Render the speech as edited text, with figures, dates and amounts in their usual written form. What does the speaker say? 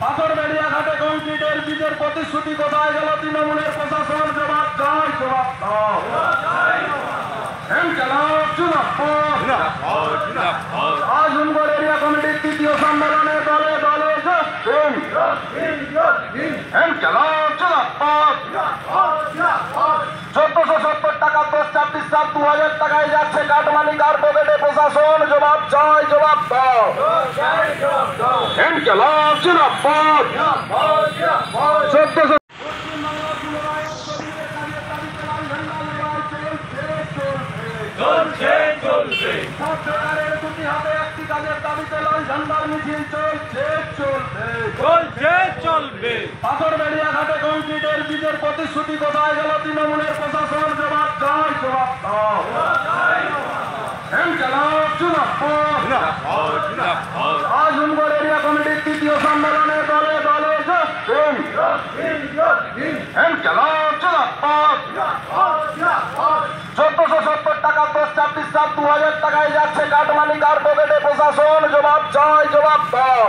পাথরবেড়িয়া ঘাটে কংক্রিটের বীজের প্রতিশ্রুতি কোথায় গেল তৃণমূলের প্রশাসন? জবাব চাই, জবাব দাও। আজমগড় এরিয়া কমিটির তৃতীয় সম্মেলনে দলে দলে টাকা 10-26 সাল 2000 টাকায় যাচ্ছে কাটমানি কার পকেটে? প্রশাসন জবাব চাই, জবাব দাও। পাথরবেড়িয়া ঘাটে কংক্রিটের বীজের প্রতিশ্রুতি কোথায় গেল তৃণমূলের প্রশাসন? জবাব চাই, জবাব দাও। আজমগড় এরিয়া কমিটির তৃতীয় সম্মেলনে দলে দলে 1470 টাকা 10-26 সাল 2000 টাকায় যাচ্ছে কাটমানি কার পকেটে? প্রশাসন জবাব চাই, জবাব দাও।